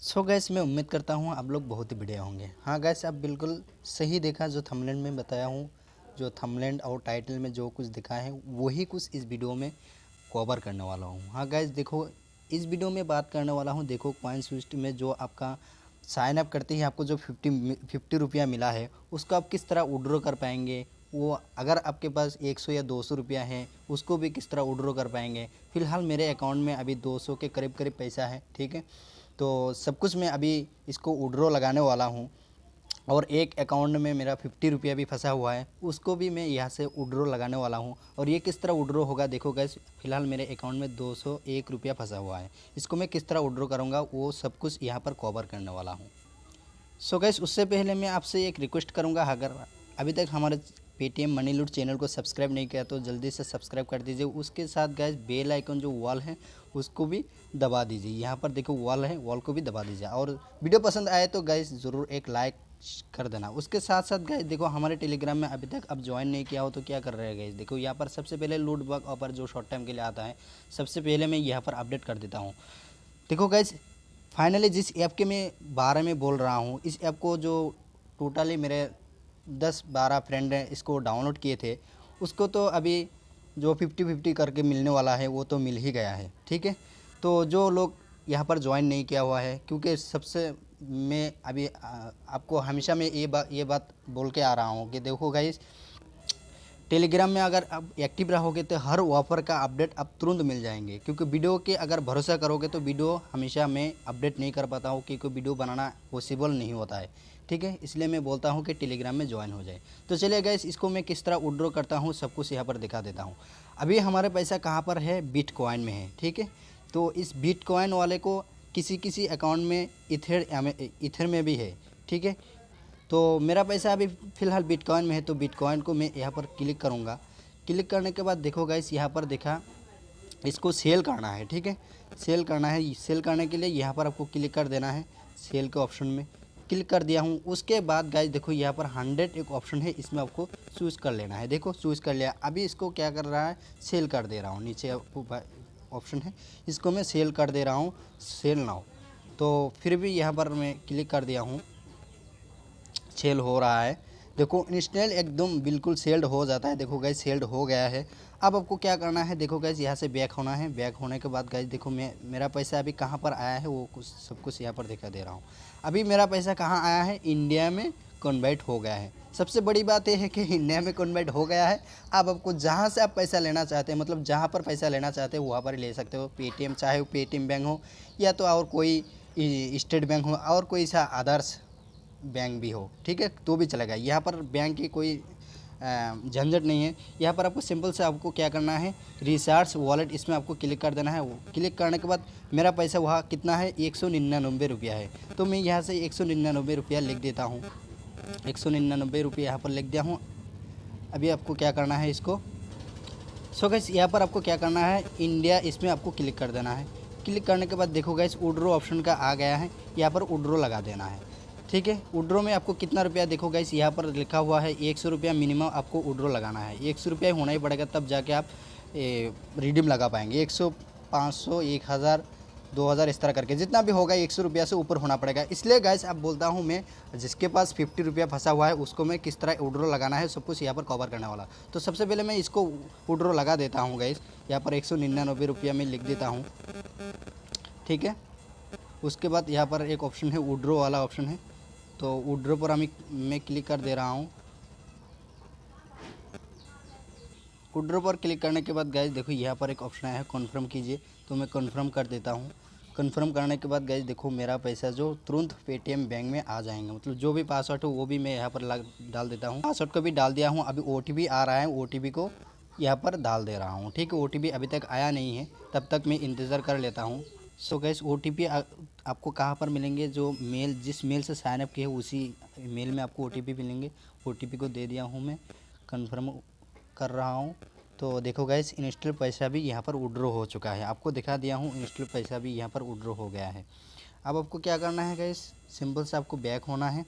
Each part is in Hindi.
सो गैस मैं उम्मीद करता हूँ आप लोग बहुत ही बढ़िया होंगे। हाँ गैस, आप बिल्कुल सही देखा, जो थंबनेल में बताया हूँ, जो थंबनेल और टाइटल में जो कुछ दिखा है वही कुछ इस वीडियो में कवर करने वाला हूँ। हाँ गैस देखो, इस वीडियो में बात करने वाला हूँ। देखो कॉइन स्विफ्ट में जो आपका साइन अप करते ही आपको जो 50 रुपया मिला है उसको आप किस तरह विड्रॉ कर पाएंगे। वो अगर आपके पास 100 या 200 रुपया है उसको भी किस तरह विड्रॉ कर पाएंगे। फ़िलहाल मेरे अकाउंट में अभी 200 के करीब करीब पैसा है, ठीक है। तो सब कुछ मैं अभी इसको विड्रॉ लगाने वाला हूँ। और एक अकाउंट में मेरा 50 रुपया भी फंसा हुआ है, उसको भी मैं यहाँ से विड्रॉ लगाने वाला हूँ। और ये किस तरह विड्रॉ होगा देखो गैस, फ़िलहाल मेरे अकाउंट में 201 रुपया फंसा हुआ है। इसको मैं किस तरह विड्रॉ करूँगा वो सब कुछ यहाँ पर कवर करने वाला हूँ। सो गैस उससे पहले मैं आपसे एक रिक्वेस्ट करूँगा, अगर अभी तक हमारे पेटीएम मनी लूट चैनल को सब्सक्राइब नहीं किया तो जल्दी से सब्सक्राइब कर दीजिए। उसके साथ गैस बेल आइकन जो वॉल है उसको भी दबा दीजिए। यहाँ पर देखो वॉल है, वॉल को भी दबा दीजिए। और वीडियो पसंद आए तो गैस ज़रूर एक लाइक कर देना। उसके साथ साथ गैस देखो, हमारे टेलीग्राम में अभी तक अब ज्वाइन नहीं किया हो तो क्या कर रहे हैं गैस, देखो यहाँ पर सबसे पहले लूट बग ऑफर जो शॉर्ट टाइम के लिए आता है, सबसे पहले मैं यहाँ पर अपडेट कर देता हूँ। देखो गैस, फाइनली जिस ऐप के मैं बारे में बोल रहा हूँ, इस ऐप को जो टोटली मेरे 10-12 फ्रेंड हैं इसको डाउनलोड किए थे, उसको तो अभी जो 50-50 करके मिलने वाला है वो तो मिल ही गया है, ठीक है। तो जो लोग यहाँ पर ज्वाइन नहीं किया हुआ है, क्योंकि सबसे मैं अभी आपको हमेशा मैं ये बात बोल के आ रहा हूँ कि देखो गाइस, टेलीग्राम में अगर आप एक्टिव रहोगे तो हर ऑफ़र का अपडेट आप तुरंत मिल जाएंगे। क्योंकि वीडियो के अगर भरोसा करोगे तो वीडियो हमेशा मैं अपडेट नहीं कर पाता हूँ, क्योंकि वीडियो बनाना पॉसिबल नहीं होता है, ठीक है। इसलिए मैं बोलता हूँ कि टेलीग्राम में ज्वाइन हो जाए। तो चलिए गाइस, इसको मैं किस तरह विड्रॉ करता हूँ सब कुछ यहाँ पर दिखा देता हूँ। अभी हमारे पैसा कहाँ पर है, बिटकॉइन में है, ठीक है। तो इस बिटकॉइन वाले को किसी किसी अकाउंट में इथर में भी है, ठीक है। तो मेरा पैसा अभी फ़िलहाल बिटकॉइन में है, तो बिटकॉइन को मैं यहाँ पर क्लिक करूँगा। क्लिक करने के बाद देखो गाइस, यहाँ पर देखा इसको सेल करना है, ठीक है। सेल करना है, सेल करने के लिए यहाँ पर आपको क्लिक कर देना है। सेल के ऑप्शन में क्लिक कर दिया हूँ। उसके बाद गाइस देखो यहाँ पर 100 एक ऑप्शन है, इसमें आपको चूज़ कर लेना है। देखो चूज़ कर लिया। अभी इसको क्या कर रहा है, सेल कर दे रहा हूँ। नीचे ऑप्शन है, इसको मैं सेल कर दे रहा हूँ, सेल नाउ। तो फिर भी यहाँ पर मैं क्लिक कर दिया हूँ, सेल हो रहा है। देखो इंस्टेंट एकदम बिल्कुल सेल्ड हो जाता है। देखो गाइस सेल्ड हो गया है। अब आपको क्या करना है, देखो गाइस यहाँ से बैक होना है। बैक होने के बाद गाइस देखो मेरा पैसा अभी कहाँ पर आया है वो कुछ सब कुछ यहाँ पर दिखा दे रहा हूँ। अभी मेरा पैसा कहाँ आया है, इंडिया में कन्वर्ट हो गया है। सबसे बड़ी बात यह है कि इंडिया में कन्वर्ट हो गया है। अब आपको जहाँ से आप पैसा लेना चाहते हैं, मतलब जहाँ पर पैसा लेना चाहते हैं वहाँ पर ले सकते हो। पेटीएम, चाहे वो पेटीएम बैंक हो या तो और कोई स्टेट बैंक हो और कोई सा अदर्स बैंक भी हो, ठीक है, तो भी चलेगा। यहाँ पर बैंक की कोई झंझट नहीं है। यहाँ पर आपको सिंपल से आपको क्या करना है, रिचार्ज वॉलेट, इसमें आपको क्लिक कर देना है। वो क्लिक करने के बाद मेरा पैसा वहाँ कितना है, 199 रुपया है। तो मैं यहाँ से 199 रुपया लिख देता हूँ। 199 रुपये यहाँ पर लिख दिया हूँ। अभी आपको क्या करना है, इसको सो गाइस यहाँ पर आपको क्या करना है, इंडिया, इसमें आपको क्लिक कर देना है। क्लिक करने के बाद देखो गाइस विड्रॉ ऑप्शन का आ गया है, यहाँ पर विड्रॉ लगा देना है, ठीक है। विड्रॉ में आपको कितना रुपया, देखो गाइस यहाँ पर लिखा हुआ है 100 रुपया मिनिमम आपको विड्रॉ लगाना है। 100 रुपया होना ही पड़ेगा, तब जाके आप रिडीम लगा पाएंगे। 100, 500, 1000, 2000 इस तरह करके जितना भी होगा 100 रुपया से ऊपर होना पड़ेगा। इसलिए गाइस अब बोलता हूँ मैं, जिसके पास 50 रुपया फंसा हुआ है उसको मैं किस तरह विड्रॉ लगाना है सब कुछ यहाँ पर कवर करने वाला। तो सबसे पहले मैं इसको विड्रॉ लगा देता हूँ गाइस। यहाँ पर 199 रुपया मैं लिख देता हूँ, ठीक है। उसके बाद यहाँ पर एक ऑप्शन है विड्रॉ वाला ऑप्शन है, तो विड्रॉ पर मैं क्लिक कर दे रहा हूँ। विड्रॉ पर क्लिक करने के बाद गाइस देखो यहाँ पर एक ऑप्शन आया है कन्फर्म कीजिए, तो मैं कन्फर्म कर देता हूँ। कन्फर्म करने के बाद गाइस देखो मेरा पैसा जो तुरंत पेटीएम बैंक में आ जाएंगे। मतलब जो भी पासवर्ड हो वो भी मैं यहाँ पर डाल देता हूँ। पासवर्ड को भी डाल दिया हूँ। अभी OTP आ रहा है, OTP को यहाँ पर डाल दे रहा हूँ, ठीक है। OTP अभी तक आया नहीं है, तब तक मैं इंतज़ार कर लेता हूँ। सो गाइस OTP आपको कहाँ पर मिलेंगे, जो मेल, जिस मेल से साइनअप किए उसी मेल में आपको OTP मिलेंगे। OTP को दे दिया हूँ मैं, कन्फर्म कर रहा हूँ। तो देखो गाइस इंस्टेंट पैसा भी यहाँ पर विड्रॉ हो चुका है, आपको दिखा दिया हूँ। इंस्टेंट पैसा भी यहाँ पर विड्रॉ हो गया है। अब आपको क्या करना है गाइस, सिंपल से आपको बैक होना है।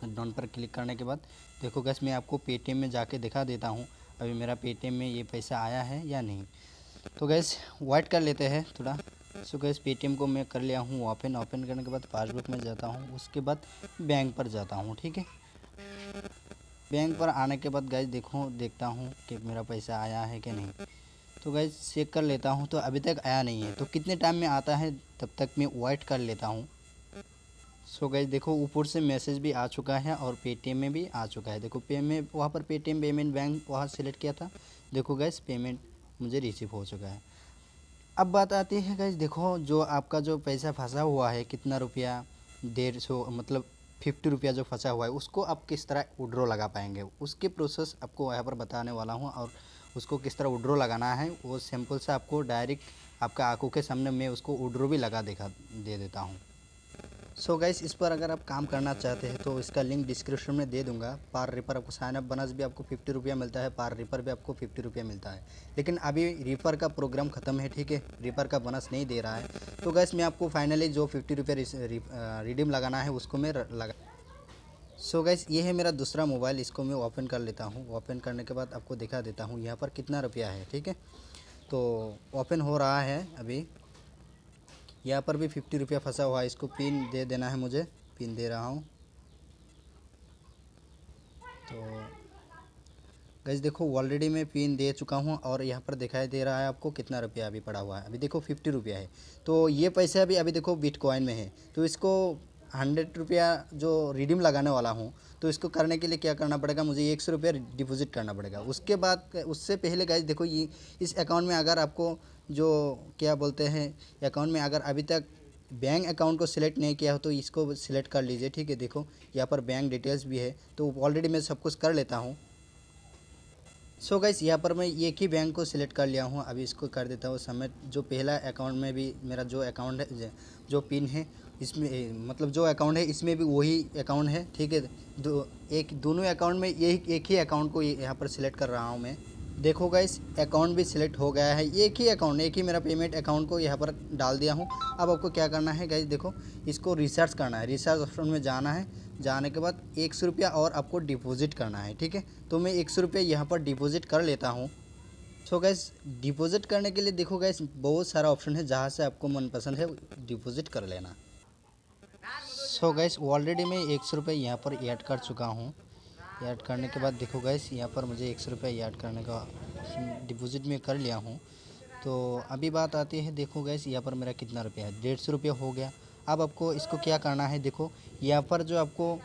डन पर क्लिक करने के बाद देखो गाइस मैं आपको पेटीएम में जाके दिखा देता हूँ अभी मेरा पेटीएम में ये पैसा आया है या नहीं। तो गाइस वेट कर लेते हैं थोड़ा, सो गाइस पेटीएम को मैं कर लिया हूँ ओपन। ओपन करने के बाद पासबुक में जाता हूँ, उसके बाद बैंक पर जाता हूँ। ठीक है, बैंक पर आने के बाद गाइस देखता हूँ कि मेरा पैसा आया है कि नहीं। तो गाइस चेक कर लेता हूँ, तो अभी तक आया नहीं है। तो कितने टाइम में आता है तब तक मैं वेट कर लेता हूँ। सो गाइस ऊपर से मैसेज भी आ चुका है और पेटीएम में भी आ चुका है। देखो पे में वहाँ पर पेटीएम पेमेंट बैंक वहाँ सेलेक्ट किया था। देखो गाइस पेमेंट मुझे रिसीव हो चुका है। अब बात आती है गाइस, जो आपका जो पैसा फंसा हुआ है, कितना रुपया 150 मतलब 50 रुपया जो फंसा हुआ है, उसको आप किस तरह विड्रॉ लगा पाएंगे, उसके प्रोसेस आपको यहाँ पर बताने वाला हूँ। और उसको किस तरह विड्रॉ लगाना है वो सिंपल से आपको डायरेक्ट आपका आंखों के सामने मैं उसको विड्रॉ भी लगा दे देता हूँ। सो गाइस इस पर अगर आप काम करना चाहते हैं तो इसका लिंक डिस्क्रिप्शन में दे दूंगा। पर रिपर आपको साइन अप बोनस भी आपको 50 रुपया मिलता है, पर रिपर भी आपको 50 रुपया मिलता है। लेकिन अभी रिपर का प्रोग्राम ख़त्म है। ठीक है, रिपर का बोनस नहीं दे रहा है। तो गाइस मैं आपको फाइनली जो 50 रुपया रिडीम लगाना है उसको मैं लगा। सो गाइस ये है मेरा दूसरा मोबाइल, इसको मैं ओपन कर लेता हूँ। ओपन करने के बाद आपको दिखा देता हूँ यहाँ पर कितना रुपया है। ठीक है, तो ओपन हो रहा है अभी। यहाँ पर भी 50 रुपया फंसा हुआ है, इसको पिन दे देना है मुझे। पिन दे रहा हूँ। तो गाइस ऑलरेडी मैं पिन दे चुका हूँ और यहाँ पर दिखाई दे रहा है आपको कितना रुपया अभी पड़ा हुआ है। अभी 50 रुपया है। तो ये पैसे अभी बिटकॉइन में है। तो इसको 100 रुपया जो रिडीम लगाने वाला हूँ, तो इसको करने के लिए क्या करना पड़ेगा, मुझे 100 रुपया डिपॉजिट करना पड़ेगा। उसके बाद उससे पहले गाइस ये इस अकाउंट में अगर आपको जो क्या बोलते हैं अकाउंट में अगर अभी तक बैंक अकाउंट को सिलेक्ट नहीं किया हो तो इसको सिलेक्ट कर लीजिए। ठीक है, यहाँ पर बैंक डिटेल्स भी है। तो ऑलरेडी मैं सब कुछ कर लेता हूँ। सो गाइस यहाँ पर मैं एक ही बैंक को सिलेक्ट कर लिया हूँ। अभी इसको कर देता हूँ सबमिट। जो पहला अकाउंट में भी मेरा जो अकाउंट है, जो पिन है इसमें मतलब जो अकाउंट है इसमें भी वही अकाउंट है। ठीक है, दोनों अकाउंट में यही एक ही अकाउंट को यहाँ पर सिलेक्ट कर रहा हूँ मैं। देखो गाइस अकाउंट भी सिलेक्ट हो गया है। एक ही अकाउंट, एक ही मेरा पेमेंट अकाउंट को यहाँ पर डाल दिया हूँ। अब आपको क्या करना है गाइस, इसको रिसर्च करना है। रिसर्च ऑप्शन में जाना है। जाने के बाद 100 रुपया और आपको डिपॉजिट करना है। ठीक है, तो मैं 100 रुपया यहाँ पर डिपॉजिट कर लेता हूँ। सो गैस डिपॉजिट करने के लिए गैस बहुत सारा ऑप्शन है, जहाँ से आपको मनपसंद है डिपॉजिट कर लेना। सो गैस ऑलरेडी मैं 100 रुपये यहाँ पर ऐड कर चुका हूँ। ऐड करने के बाद गैस यहाँ पर मुझे 100 रुपये ऐड करने का डिपॉजिट में कर लिया हूँ। तो अभी बात आती है, गैस यहाँ पर मेरा कितना रुपया है, 150 रुपया हो गया। अब आपको इसको क्या करना है, यहाँ पर जो आपको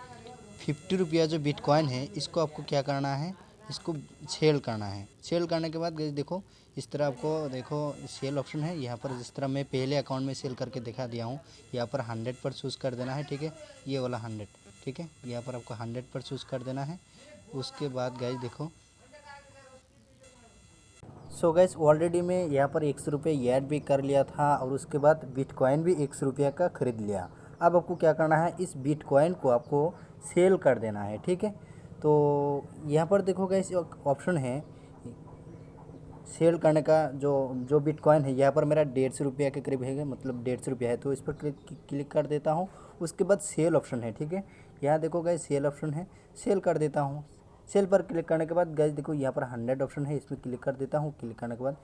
50 रुपया जो बिटकॉइन है इसको आपको क्या करना है, इसको सेल करना है। सेल करने के बाद गैस इस तरह आपको सेल ऑप्शन है यहाँ पर। जिस तरह मैं पहले अकाउंट में सेल करके दिखा दिया हूँ, यहाँ पर 100 पर चूज़ कर देना है। ठीक है, ये वाला 100। ठीक है, यहाँ पर आपको 100 पर चूज़ कर देना है। उसके बाद गाइस सो गैस ऑलरेडी मैं यहाँ पर 100 रुपये ऐड भी कर लिया था और उसके बाद बिटकॉइन भी 100 रुपये का ख़रीद लिया। अब आपको क्या करना है, इस बिटकॉइन को आपको सेल कर देना है। ठीक है, तो यहाँ पर गैस ऑप्शन है सेल करने का। जो बिटकॉइन है यहाँ पर मेरा 150 रुपया के करीब है, मतलब 150 रुपया है। तो इस पर क्लिक कर देता हूँ। उसके बाद सेल ऑप्शन है। ठीक है, यहाँ गैस सेल ऑप्शन है, सेल कर देता हूँ। सेल पर क्लिक करने के बाद गैस यहाँ पर 100 ऑप्शन है, इसमें क्लिक कर देता हूँ। क्लिक करने के बाद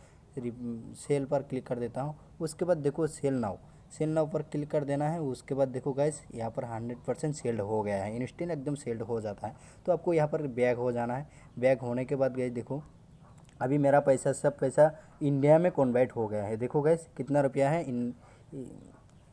सेल पर क्लिक कर देता हूँ। उसके बाद सेल नाउ पर क्लिक कर देना है। उसके बाद गैस यहाँ पर 100% सेल्ड हो गया है, इंस्टेंट एकदम सेल्ड हो जाता है। तो आपको यहाँ पर बैक हो जाना है। बैक होने के बाद गैस अभी मेरा सब पैसा इंडिया में कन्वर्ट हो गया है। गैस कितना रुपया है,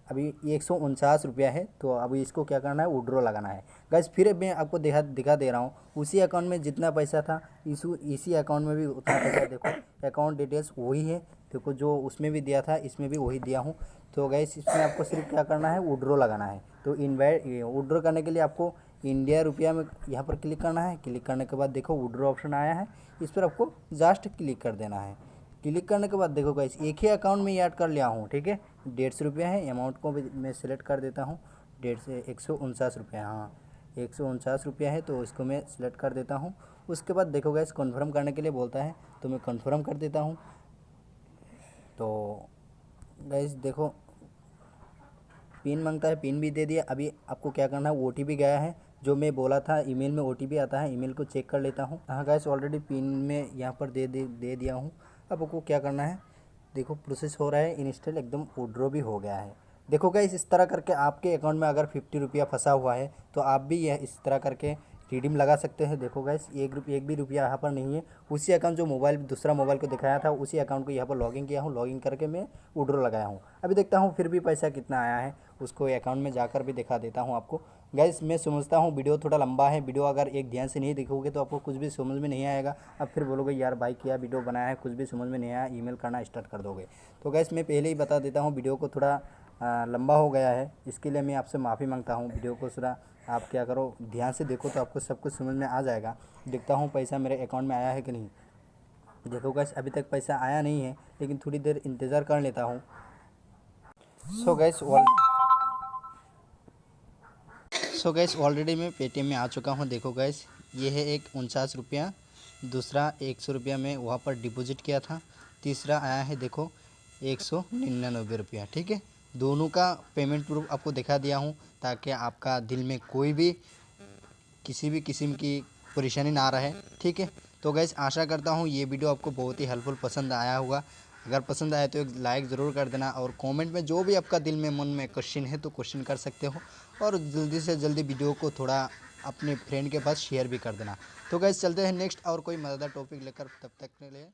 अभी 149 रुपया है। तो अभी इसको क्या करना है, विड्रॉ लगाना है। गैस फिर मैं आपको दिखा दे रहा हूँ उसी अकाउंट में जितना पैसा था इसी अकाउंट में भी उतना पैसा। अकाउंट डिटेल्स वही है। जो उसमें भी दिया था इसमें भी वही दिया हूँ। तो गैस इसमें आपको सिर्फ क्या करना है, विड्रॉ लगाना है। तो विड्रॉ करने के लिए आपको इंडिया रुपया में यहाँ पर क्लिक करना है। क्लिक करने के बाद विड्रॉ ऑप्शन आया है, इस पर आपको जस्ट क्लिक कर देना है। क्लिक करने के बाद गाइस एक ही अकाउंट में ऐड कर लिया हूँ। ठीक है, 150 रुपया है। अमाउंट को भी मैं सिलेक्ट कर देता हूँ। 149 रुपया, हाँ 149 रुपया है। तो इसको मैं सिलेक्ट कर देता हूँ। उसके बाद गाइस कन्फर्म करने के लिए बोलता है, तो मैं कन्फर्म कर देता हूँ। तो गाइस पिन मांगता है, पिन भी दे दिया। अभी आपको क्या करना है, OTP गया है जो मैं बोला था, ईमेल में OTP आता है। ईमेल को चेक कर लेता हूँ। हाँ गाइस ऑलरेडी पिन में यहाँ पर दे दिया हूँ। अब आपको क्या करना है, देखो प्रोसेस हो रहा है, इंस्टॉल एकदम विड्रॉ भी हो गया है। देखो गाइस इस तरह करके आपके अकाउंट में अगर 50 रुपया फंसा हुआ है तो आप भी यह इस तरह करके रिडीम लगा सकते हैं। देखो गाइस एक भी रुपया यहाँ पर नहीं है। उसी अकाउंट जो मोबाइल दूसरा मोबाइल को दिखाया था उसी अकाउंट को यहाँ पर लॉगिन किया हूँ, लॉगिन करके मैं विड्रॉ लगाया हूँ। अभी देखता हूँ फिर भी पैसा कितना आया है, उसको अकाउंट में जाकर भी दिखा देता हूँ आपको। गाइस मैं समझता हूँ वीडियो थोड़ा लंबा है, वीडियो अगर एक ध्यान से नहीं देखोगे तो आपको कुछ भी समझ में नहीं आएगा। अब फिर बोलोगे यार भाई क्या वीडियो बनाया है, कुछ भी समझ में नहीं आया, ईमेल करना स्टार्ट कर दोगे। तो गाइस मैं पहले ही बता देता हूँ वीडियो को थोड़ा लंबा हो गया है, इसके लिए मैं आपसे माफ़ी मांगता हूँ। वीडियो को थोड़ा आप क्या करो ध्यान से देखो तो आपको सब कुछ समझ में आ जाएगा। देखता हूँ पैसा मेरे अकाउंट में आया है कि नहीं। देखो गाइस अभी तक पैसा आया नहीं है, लेकिन थोड़ी देर इंतज़ार कर लेता हूँ। सो गैस ऑलरेडी मैं पेटीएम में आ चुका हूँ। देखो गैस ये है एक 49 रुपया, दूसरा 100 रुपया में वहाँ पर डिपॉजिट किया था, तीसरा आया है देखो 199 रुपया। ठीक है, दोनों का पेमेंट प्रूफ आपको दिखा दिया हूँ ताकि आपका दिल में कोई भी किसी भी किस्म की परेशानी ना रहे। ठीक है, तो गैस आशा करता हूँ ये वीडियो आपको बहुत ही हेल्पफुल पसंद आया होगा। अगर पसंद आए तो एक लाइक ज़रूर कर देना और कमेंट में जो भी आपका दिल में मन में क्वेश्चन है तो क्वेश्चन कर सकते हो, और जल्दी से जल्दी वीडियो को थोड़ा अपने फ्रेंड के पास शेयर भी कर देना। तो गैस चलते हैं नेक्स्ट और कोई मज़ेदार टॉपिक लेकर, तब तक के लिए।